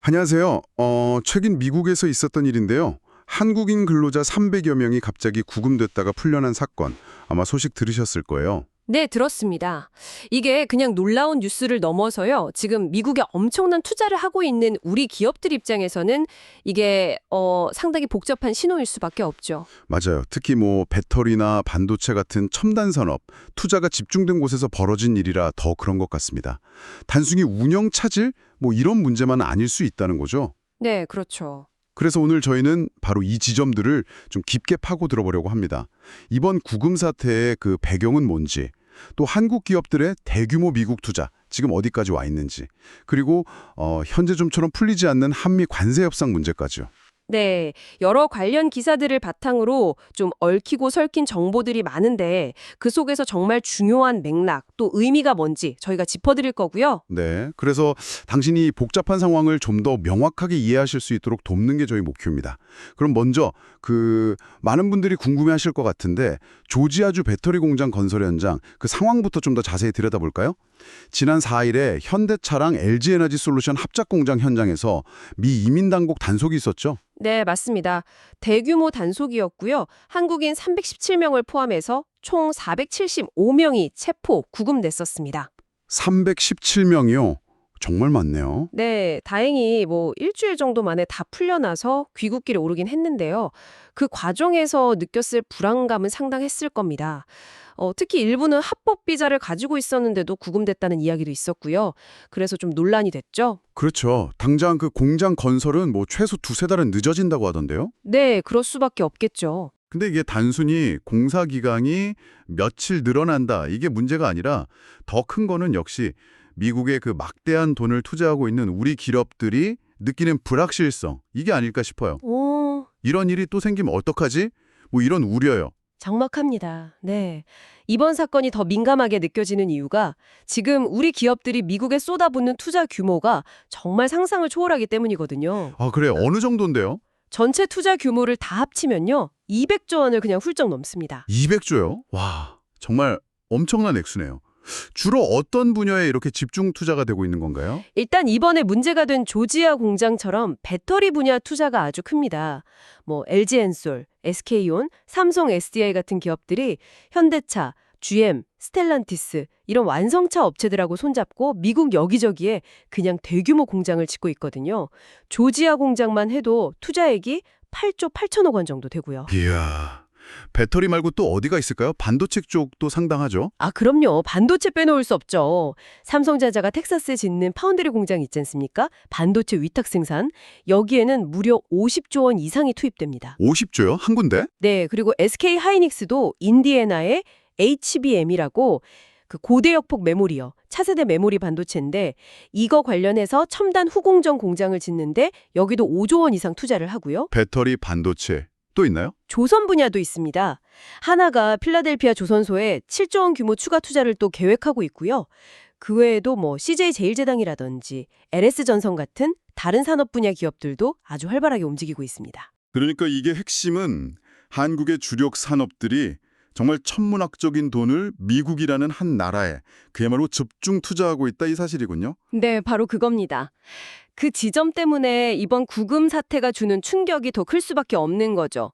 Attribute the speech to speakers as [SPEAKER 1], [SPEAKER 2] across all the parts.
[SPEAKER 1] 안녕하세요. 최근 미국에서 있었던 일인데요. 한국인 근로자 300여 명이 갑자기 구금됐다가 풀려난 사건. 아마 소식 들으셨을 거예요.
[SPEAKER 2] 네, 들었습니다. 이게 그냥 놀라운 뉴스를 넘어서요. 지금 미국에 엄청난 투자를 하고 있는 우리 기업들 입장에서는 이게 상당히 복잡한 신호일 수밖에 없죠.
[SPEAKER 1] 맞아요. 특히 뭐 배터리나 반도체 같은 첨단 산업, 투자가 집중된 곳에서 벌어진 일이라 더 그런 것 같습니다. 단순히 운영 차질? 뭐 이런 문제만 아닐 수 있다는 거죠.
[SPEAKER 2] 네, 그렇죠.
[SPEAKER 1] 그래서 오늘 저희는 바로 이 지점들을 좀 깊게 파고 들어보려고 합니다. 이번 구금 사태의 그 배경은 뭔지, 또 한국 기업들의 대규모 미국 투자, 지금 어디까지 와 있는지, 그리고 현재 좀처럼 풀리지 않는 한미 관세 협상 문제까지요.
[SPEAKER 2] 네, 여러 관련 기사들을 바탕으로 좀 얽히고 설킨 정보들이 많은데 그 속에서 정말 중요한 맥락 또 의미가 뭔지 저희가 짚어드릴 거고요.
[SPEAKER 1] 네, 그래서 당신이 복잡한 상황을 좀 더 명확하게 이해하실 수 있도록 돕는 게 저희 목표입니다. 그럼 먼저 많은 분들이 궁금해하실 것 같은데 조지아주 배터리 공장 건설 현장 그 상황부터 좀 더 자세히 들여다볼까요? 지난 4일에 현대차랑 LG에너지솔루션 합작 공장 현장에서 미 이민당국 단속이 있었죠.
[SPEAKER 2] 네, 맞습니다. 대규모 단속이었고요. 한국인 317명을 포함해서 총 475명이 체포, 구금됐었습니다.
[SPEAKER 1] 317명이요. 정말 많네요.
[SPEAKER 2] 네, 다행히 뭐 일주일 정도 만에 다 풀려나서 귀국길에 오르긴 했는데요. 그 과정에서 느꼈을 불안감은 상당했을 겁니다. 특히 일부는 합법 비자를 가지고 있었는데도 구금됐다는 이야기도 있었고요. 그래서 좀 논란이 됐죠.
[SPEAKER 1] 그렇죠. 당장 그 공장 건설은 뭐 최소 두세 달은 늦어진다고 하던데요.
[SPEAKER 2] 네, 그럴 수밖에 없겠죠.
[SPEAKER 1] 근데 이게 단순히 공사 기간이 며칠 늘어난다 이게 문제가 아니라 더 큰 거는 역시 미국의 그 막대한 돈을 투자하고 있는 우리 기업들이 느끼는 불확실성 이게 아닐까 싶어요.
[SPEAKER 2] 오,
[SPEAKER 1] 이런 일이 또 생기면 어떡하지? 뭐 이런 우려요.
[SPEAKER 2] 장막합니다. 네. 이번 사건이 더 민감하게 느껴지는 이유가 지금 우리 기업들이 미국에 쏟아붓는 투자 규모가 정말 상상을 초월하기 때문이거든요.
[SPEAKER 1] 아, 그래요? 어느 정도인데요?
[SPEAKER 2] 전체 투자 규모를 다 합치면요. 200조 원을 그냥 훌쩍 넘습니다.
[SPEAKER 1] 200조요? 와, 정말 엄청난 액수네요. 주로 어떤 분야에 이렇게 집중 투자가 되고 있는 건가요?
[SPEAKER 2] 일단 이번에 문제가 된 조지아 공장처럼 배터리 분야 투자가 아주 큽니다. 뭐 LG엔솔, SK온, 삼성 SDI 같은 기업들이 현대차, GM, 스텔란티스 이런 완성차 업체들하고 손잡고 미국 여기저기에 그냥 대규모 공장을 짓고 있거든요. 조지아 공장만 해도 투자액이 8조 8천억 원 정도 되고요.
[SPEAKER 1] 이야, 배터리 말고 또 어디가 있을까요? 반도체 쪽도 상당하죠?
[SPEAKER 2] 아, 그럼요. 반도체 빼놓을 수 없죠. 삼성전자가 텍사스에 짓는 파운드리 공장 있지 않습니까? 반도체 위탁 생산. 여기에는 무려 50조 원 이상이 투입됩니다.
[SPEAKER 1] 50조요? 한 군데?
[SPEAKER 2] 네, 그리고 SK 하이닉스도 인디애나의 HBM이라고 그 고대역폭 메모리요. 차세대 메모리 반도체인데 이거 관련해서 첨단 후공정 공장을 짓는데 여기도 5조 원 이상 투자를 하고요.
[SPEAKER 1] 배터리, 반도체 또 있나요?
[SPEAKER 2] 조선 분야도 있습니다. 하나가 필라델피아 조선소에 7조 원 규모 추가 투자를 또 계획하고 있고요. 그 외에도 뭐 CJ제일제당이라든지 LS전선 같은 다른 산업 분야 기업들도 아주 활발하게 움직이고 있습니다.
[SPEAKER 1] 그러니까 이게 핵심은 한국의 주력 산업들이 정말 천문학적인 돈을 미국이라는 한 나라에 그야말로 집중 투자하고 있다 이 사실이군요.
[SPEAKER 2] 네, 바로 그겁니다. 그 지점 때문에 이번 구금 사태가 주는 충격이 더 클 수밖에 없는 거죠.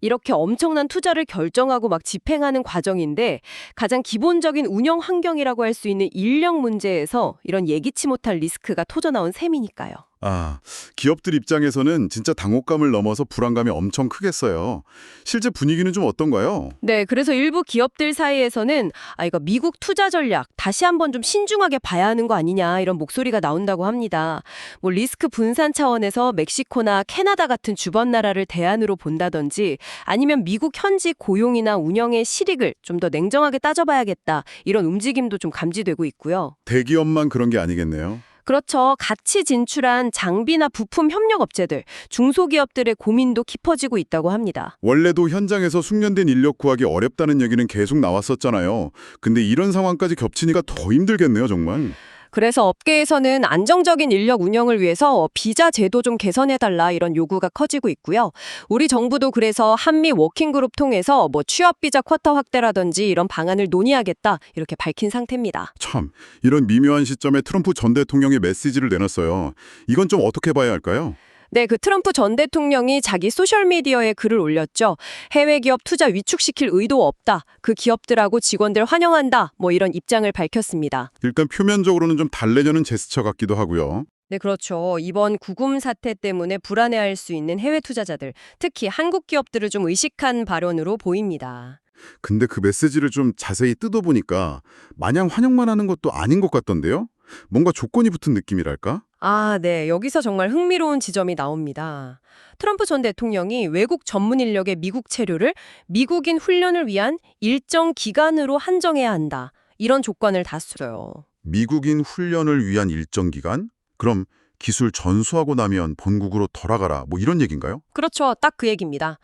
[SPEAKER 2] 이렇게 엄청난 투자를 결정하고 막 집행하는 과정인데 가장 기본적인 운영 환경이라고 할 수 있는 인력 문제에서 이런 예기치 못할 리스크가 터져나온 셈이니까요.
[SPEAKER 1] 아, 기업들 입장에서는 진짜 당혹감을 넘어서 불안감이 엄청 크겠어요. 실제 분위기는 좀 어떤가요?
[SPEAKER 2] 네, 그래서 일부 기업들 사이에서는 이거 미국 투자 전략 다시 한번 좀 신중하게 봐야 하는 거 아니냐 이런 목소리가 나온다고 합니다. 뭐 리스크 분산 차원에서 멕시코나 캐나다 같은 주변 나라를 대안으로 본다든지 아니면 미국 현지 고용이나 운영의 실익을 좀 더 냉정하게 따져봐야겠다 이런 움직임도 좀 감지되고 있고요.
[SPEAKER 1] 대기업만 그런 게 아니겠네요.
[SPEAKER 2] 그렇죠. 같이 진출한 장비나 부품 협력 업체들, 중소기업들의 고민도 깊어지고 있다고 합니다.
[SPEAKER 1] 원래도 현장에서 숙련된 인력 구하기 어렵다는 얘기는 계속 나왔었잖아요. 근데 이런 상황까지 겹치니까 더 힘들겠네요, 정말.
[SPEAKER 2] 그래서 업계에서는 안정적인 인력 운영을 위해서 비자 제도 좀 개선해달라 이런 요구가 커지고 있고요. 우리 정부도 그래서 한미 워킹그룹 통해서 뭐 취업비자 쿼터 확대라든지 이런 방안을 논의하겠다 이렇게 밝힌 상태입니다.
[SPEAKER 3] 참, 이런 미묘한 시점에 트럼프 전 대통령이 메시지를 내놨어요. 이건 좀 어떻게 봐야 할까요?
[SPEAKER 2] 네, 그 트럼프 전 대통령이 자기 소셜미디어에 글을 올렸죠. 해외 기업 투자 위축시킬 의도 없다. 그 기업들하고 직원들 환영한다. 뭐 이런 입장을 밝혔습니다.
[SPEAKER 3] 일단 표면적으로는 좀 달래려는 제스처 같기도 하고요.
[SPEAKER 2] 네, 그렇죠. 이번 구금 사태 때문에 불안해할 수 있는 해외 투자자들, 특히 한국 기업들을 좀 의식한 발언으로 보입니다.
[SPEAKER 3] 근데 그 메시지를 좀 자세히 뜯어보니까 마냥 환영만 하는 것도 아닌 것 같던데요? 뭔가 조건이 붙은 느낌이랄까?
[SPEAKER 2] 아, 네. 여기서 정말 흥미로운 지점이 나옵니다. 트럼프 전 대통령이 외국 전문 인력의 미국 체류를 미국인 훈련을 위한 일정 기간으로 한정해야 한다. 이런 조건을 das어요.
[SPEAKER 3] 미국인 훈련을 위한 일정 기간? 그럼 기술 전수하고 나면 본국으로 돌아가라, 뭐 이런 얘기인가요?
[SPEAKER 2] 그렇죠. 딱 그 얘기입니다.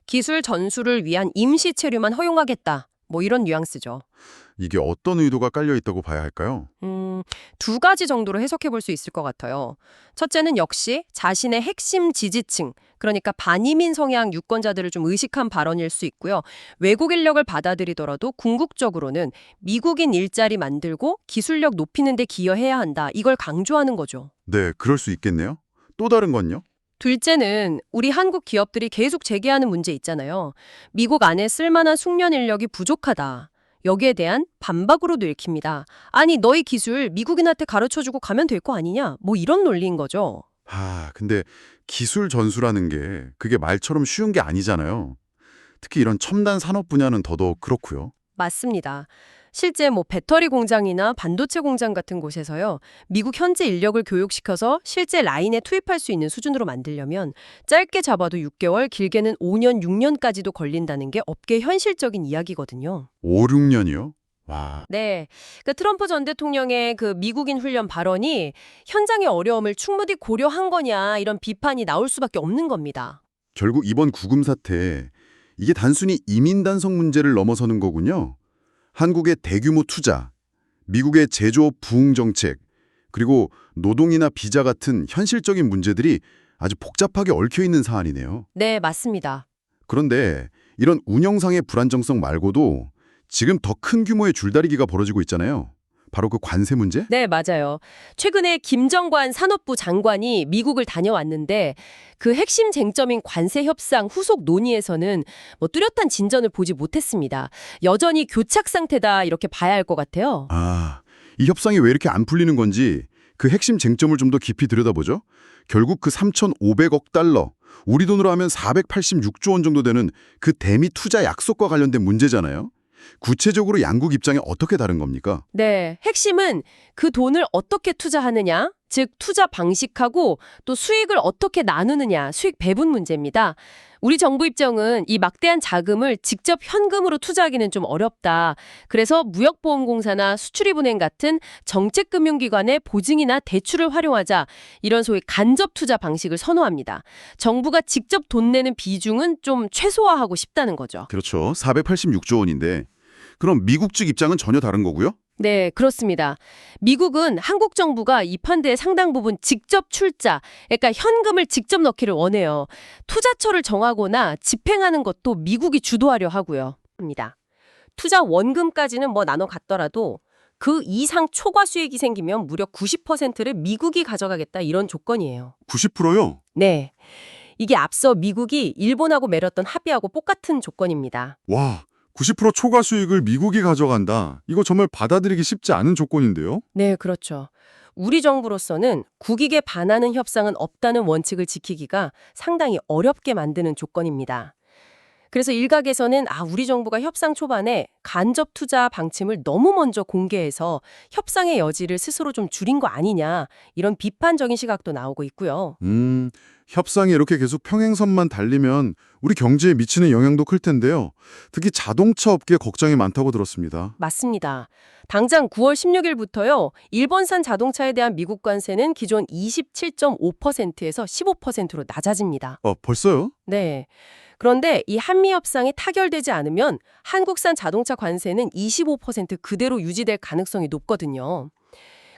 [SPEAKER 2] 기술 전수를 위한 임시 체류만 허용하겠다. 뭐 이런 뉘앙스죠.
[SPEAKER 3] 이게 어떤 의도가 깔려 있다고 봐야 할까요?
[SPEAKER 2] 두 가지 정도로 해석해 볼 수 있을 것 같아요. 첫째는 역시 자신의 핵심 지지층, 그러니까 반이민 성향 유권자들을 좀 의식한 발언일 수 있고요. 외국 인력을 받아들이더라도 궁극적으로는 미국인 일자리 만들고 기술력 높이는 데 기여해야 한다. 이걸 강조하는 거죠.
[SPEAKER 3] 네, 그럴 수 있겠네요. 또 다른 건요?
[SPEAKER 2] 둘째는 우리 한국 기업들이 계속 제기하는 문제 있잖아요. 미국 안에 쓸만한 숙련 인력이 부족하다. 여기에 대한 반박으로도 읽힙니다. 아니, 너희 기술 미국인한테 가르쳐주고 가면 될 거 아니냐? 뭐 이런 논리인 거죠.
[SPEAKER 3] 근데 기술 전수라는 게 그게 말처럼 쉬운 게 아니잖아요. 특히 이런 첨단 산업 분야는 더더욱 그렇고요.
[SPEAKER 2] 맞습니다. 실제 뭐 배터리 공장이나 반도체 공장 같은 곳에서요. 미국 현지 인력을 교육시켜서 실제 라인에 투입할 수 있는 수준으로 만들려면 짧게 잡아도 6개월, 길게는 5년, 6년까지도 걸린다는 게 업계 현실적인 이야기거든요.
[SPEAKER 3] 5, 6년이요? 와,
[SPEAKER 2] 네. 그 트럼프 전 대통령의 그 미국인 훈련 발언이 현장의 어려움을 충분히 고려한 거냐 이런 비판이 나올 수밖에 없는 겁니다.
[SPEAKER 3] 결국 이번 구금 사태, 이게 단순히 이민 단속 문제를 넘어서는 거군요. 한국의 대규모 투자, 미국의 제조업 부흥 정책, 그리고 노동이나 비자 같은 현실적인 문제들이 아주 복잡하게 얽혀 있는 사안이네요.
[SPEAKER 2] 네, 맞습니다.
[SPEAKER 3] 그런데 이런 운영상의 불안정성 말고도 지금 더 큰 규모의 줄다리기가 벌어지고 있잖아요. 바로 그 관세 문제?
[SPEAKER 2] 네, 맞아요. 최근에 김정관 산업부 장관이 미국을 다녀왔는데 그 핵심 쟁점인 관세 협상 후속 논의에서는 뭐 뚜렷한 진전을 보지 못했습니다. 여전히 교착 상태다 이렇게 봐야 할 것 같아요.
[SPEAKER 3] 이 협상이 왜 이렇게 안 풀리는 건지 그 핵심 쟁점을 좀 더 깊이 들여다보죠. 결국 그 3,500억 달러, 우리 돈으로 하면 486조 원 정도 되는 그 대미 투자 약속과 관련된 문제잖아요. 구체적으로 양국 입장이 어떻게 다른 겁니까?
[SPEAKER 2] 네, 핵심은 그 돈을 어떻게 투자하느냐, 즉 투자 방식하고 또 수익을 어떻게 나누느냐, 수익 배분 문제입니다. 우리 정부 입장은 이 막대한 자금을 직접 현금으로 투자하기는 좀 어렵다. 그래서 무역보험공사나 수출입은행 같은 정책금융기관의 보증이나 대출을 활용하자 이런 소위 간접 투자 방식을 선호합니다. 정부가 직접 돈 내는 비중은 좀 최소화하고 싶다는 거죠.
[SPEAKER 3] 그렇죠. 486조 원인데 그럼 미국 측 입장은 전혀 다른 거고요?
[SPEAKER 2] 네, 그렇습니다. 미국은 한국 정부가 이 펀드의 상당 부분 직접 출자, 그러니까 현금을 직접 넣기를 원해요. 투자처를 정하거나 집행하는 것도 미국이 주도하려 하고요. 입니다. 투자 원금까지는 뭐 나눠 갔더라도 그 이상 초과 수익이 생기면 무려 90%를 미국이 가져가겠다 이런 조건이에요.
[SPEAKER 3] 90%요?
[SPEAKER 2] 네. 이게 앞서 미국이 일본하고 맺었던 합의하고 똑같은 조건입니다.
[SPEAKER 3] 와, 90% 초과 수익을 미국이 가져간다. 이거 정말 받아들이기 쉽지 않은 조건인데요?
[SPEAKER 2] 네, 그렇죠. 우리 정부로서는 국익에 반하는 협상은 없다는 원칙을 지키기가 상당히 어렵게 만드는 조건입니다. 그래서 일각에서는 우리 정부가 협상 초반에 간접 투자 방침을 너무 먼저 공개해서 협상의 여지를 스스로 좀 줄인 거 아니냐 이런 비판적인 시각도 나오고 있고요.
[SPEAKER 3] 협상이 이렇게 계속 평행선만 달리면 우리 경제에 미치는 영향도 클 텐데요. 특히 자동차 업계에 걱정이 많다고 들었습니다.
[SPEAKER 2] 맞습니다. 당장 9월 16일부터요. 일본산 자동차에 대한 미국 관세는 기존 27.5%에서 15%로 낮아집니다.
[SPEAKER 3] 벌써요?
[SPEAKER 2] 네. 그런데 이 한미 협상이 타결되지 않으면 한국산 자동차 관세는 25% 그대로 유지될 가능성이 높거든요.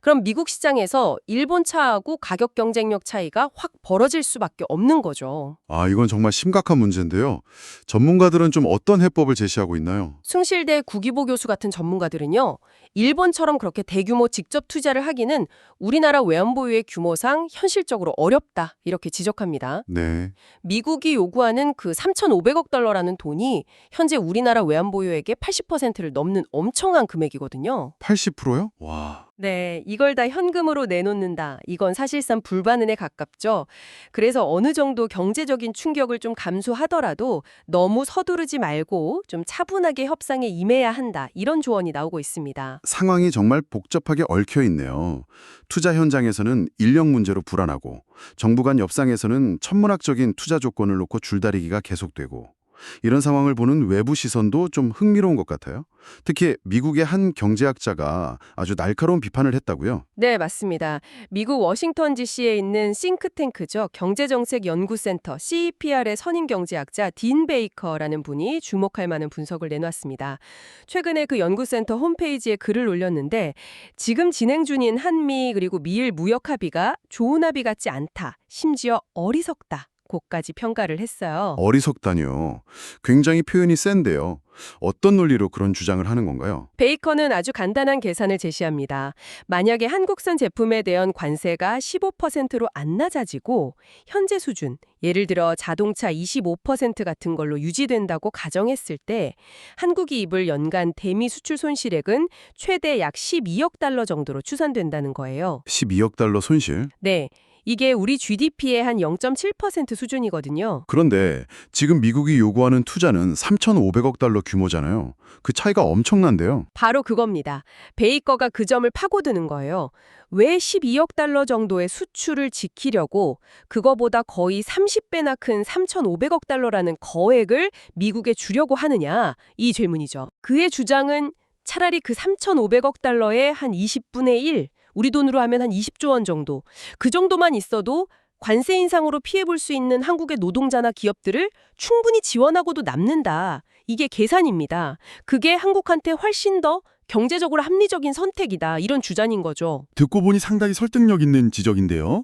[SPEAKER 2] 그럼 미국 시장에서 일본 차하고 가격 경쟁력 차이가 확 벌어질 수밖에 없는 거죠.
[SPEAKER 3] 아, 이건 정말 심각한 문제인데요. 전문가들은 좀 어떤 해법을 제시하고 있나요?
[SPEAKER 2] 숭실대 구기보 교수 같은 전문가들은요, 일본처럼 그렇게 대규모 직접 투자를 하기는 우리나라 외환보유의 규모상 현실적으로 어렵다, 이렇게 지적합니다.
[SPEAKER 3] 네.
[SPEAKER 2] 미국이 요구하는 그 3,500억 달러라는 돈이 현재 우리나라 외환보유액의 80%를 넘는 엄청난 금액이거든요.
[SPEAKER 3] 80%요? 와.
[SPEAKER 2] 네, 이걸 다 현금으로 내놓는다. 이건 사실상 불가능에 가깝죠. 그래서 어느 정도 경제적인 충격을 좀 감수하더라도 너무 서두르지 말고 좀 차분하게 협상에 임해야 한다. 이런 조언이 나오고 있습니다.
[SPEAKER 3] 상황이 정말 복잡하게 얽혀 있네요. 투자 현장에서는 인력 문제로 불안하고 정부 간 협상에서는 천문학적인 투자 조건을 놓고 줄다리기가 계속되고 이런 상황을 보는 외부 시선도 좀 흥미로운 것 같아요. 특히 미국의 한 경제학자가 아주 날카로운 비판을 했다고요.
[SPEAKER 2] 네, 맞습니다. 미국 워싱턴 DC에 있는 싱크탱크죠. 경제정책연구센터 CEPR의 선임 경제학자 딘 베이커라는 분이 주목할 만한 분석을 내놨습니다. 최근에 그 연구센터 홈페이지에 글을 올렸는데 지금 진행 중인 한미 그리고 미일 무역 합의가 좋은 합의 같지 않다. 심지어 어리석다. 고까지 평가를 했어요.
[SPEAKER 3] 어리석다뇨. 굉장히 표현이 센데요. 어떤 논리로 그런 주장을 하는 건가요?
[SPEAKER 2] 베이커는 아주 간단한 계산을 제시합니다. 만약에 한국산 제품에 대한 관세가 15%로 안 낮아지고 현재 수준, 예를 들어 자동차 25% 같은 걸로 유지된다고 가정했을 때 한국이 입을 연간 대미 수출 손실액은 최대 약 12억 달러 정도로 추산된다는 거예요.
[SPEAKER 3] 12억 달러 손실.
[SPEAKER 2] 네, 이게 우리 GDP의 한 0.7% 수준이거든요.
[SPEAKER 3] 그런데 지금 미국이 요구하는 투자는 3,500억 달러 규모잖아요. 그 차이가 엄청난데요.
[SPEAKER 2] 바로 그겁니다. 베이커가 그 점을 파고드는 거예요. 왜 12억 달러 정도의 수출을 지키려고 그거보다 거의 30배나 큰 3,500억 달러라는 거액을 미국에 주려고 하느냐? 이 질문이죠. 그의 주장은 차라리 그 3,500억 달러의 한 20분의 1, 우리 돈으로 하면 한 20조 원 정도, 그 정도만 있어도 관세 인상으로 피해볼 수 있는 한국의 노동자나 기업들을 충분히 지원하고도 남는다. 이게 계산입니다. 그게 한국한테 훨씬 더 경제적으로 합리적인 선택이다. 이런 주장인 거죠.
[SPEAKER 4] 듣고 보니 상당히 설득력 있는 지적인데요.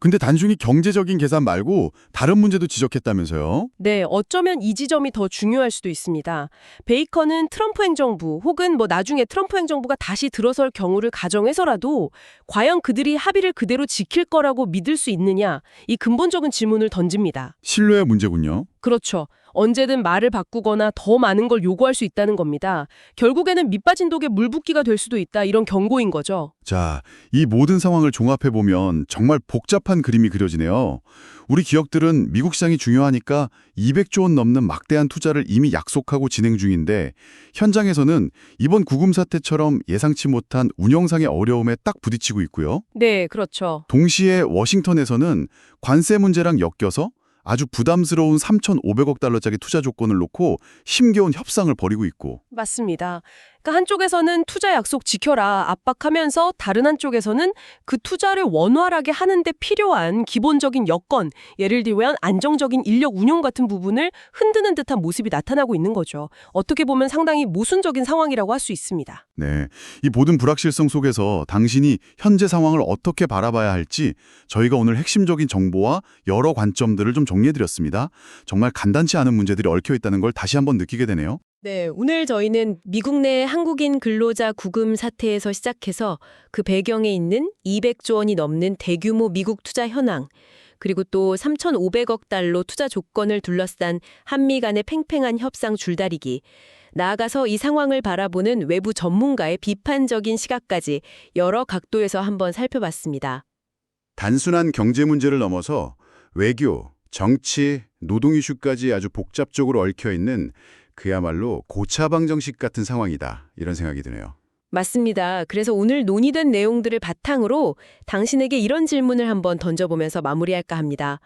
[SPEAKER 4] 근데 단순히 경제적인 계산 말고 다른 문제도 지적했다면서요?
[SPEAKER 2] 네, 어쩌면 이 지점이 더 중요할 수도 있습니다. 베이커는 트럼프 행정부 혹은 나중에 트럼프 행정부가 다시 들어설 경우를 가정해서라도 과연 그들이 합의를 그대로 지킬 거라고 믿을 수 있느냐, 이 근본적인 질문을 던집니다.
[SPEAKER 4] 신뢰의 문제군요.
[SPEAKER 2] 그렇죠. 언제든 말을 바꾸거나 더 많은 걸 요구할 수 있다는 겁니다. 결국에는 밑빠진 독에 물 붓기가 될 수도 있다, 이런 경고인 거죠.
[SPEAKER 4] 자, 이 모든 상황을 종합해보면 정말 복잡한 그림이 그려지네요. 우리 기업들은 미국 시장이 중요하니까 200조 원 넘는 막대한 투자를 이미 약속하고 진행 중인데 현장에서는 이번 구금 사태처럼 예상치 못한 운영상의 어려움에 딱 부딪히고 있고요.
[SPEAKER 2] 네, 그렇죠.
[SPEAKER 4] 동시에 워싱턴에서는 관세 문제랑 엮여서 아주 부담스러운 3,500억 달러짜리 투자 조건을 놓고 힘겨운 협상을 벌이고 있고
[SPEAKER 2] 맞습니다. 그러니까 한쪽에서는 투자 약속 지켜라 압박하면서 다른 한쪽에서는 그 투자를 원활하게 하는데 필요한 기본적인 여건, 예를 들면 안정적인 인력 운용 같은 부분을 흔드는 듯한 모습이 나타나고 있는 거죠. 어떻게 보면 상당히 모순적인 상황이라고 할 수 있습니다.
[SPEAKER 4] 네, 이 모든 불확실성 속에서 당신이 현재 상황을 어떻게 바라봐야 할지 저희가 오늘 핵심적인 정보와 여러 관점들을 좀 정리해드렸습니다. 정말 간단치 않은 문제들이 얽혀 있다는 걸 다시 한번 느끼게 되네요.
[SPEAKER 2] 네, 오늘 저희는 미국 내 한국인 근로자 구금 사태에서 시작해서 그 배경에 있는 200조 원이 넘는 대규모 미국 투자 현황, 그리고 또 3,500억 달러 투자 조건을 둘러싼 한미 간의 팽팽한 협상 줄다리기, 나아가서 이 상황을 바라보는 외부 전문가의 비판적인 시각까지 여러 각도에서 한번 살펴봤습니다.
[SPEAKER 3] 단순한 경제 문제를 넘어서 외교, 정치, 노동 이슈까지 아주 복잡적으로 얽혀 있는 그야말로 고차방정식 같은 상황이다. 이런 생각이 드네요.
[SPEAKER 2] 맞습니다. 그래서 오늘 논의된 내용들을 바탕으로 당신에게 이런 질문을 한번 던져보면서 마무리할까 합니다.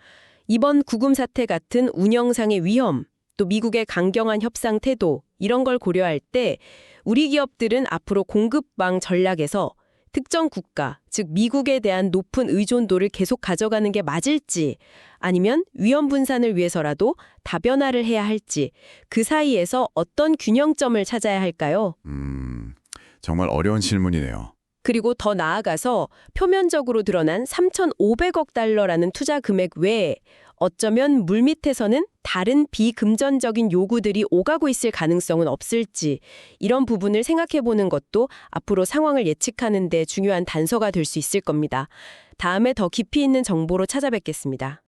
[SPEAKER 2] 이번 구금 사태 같은 운영상의 위험, 또 미국의 강경한 협상 태도, 이런 걸 고려할 때 우리 기업들은 앞으로 공급망 전략에서 특정 국가, 즉 미국에 대한 높은 의존도를 계속 가져가는 게 맞을지, 아니면 위험 분산을 위해서라도 다변화를 해야 할지, 그 사이에서 어떤 균형점을 찾아야 할까요?
[SPEAKER 3] 정말 어려운 질문이네요.
[SPEAKER 2] 그리고 더 나아가서 표면적으로 드러난 3,500억 달러라는 투자 금액 외에 어쩌면 물밑에서는 다른 비금전적인 요구들이 오가고 있을 가능성은 없을지, 이런 부분을 생각해 보는 것도 앞으로 상황을 예측하는 데 중요한 단서가 될 수 있을 겁니다. 다음에 더 깊이 있는 정보로 찾아뵙겠습니다.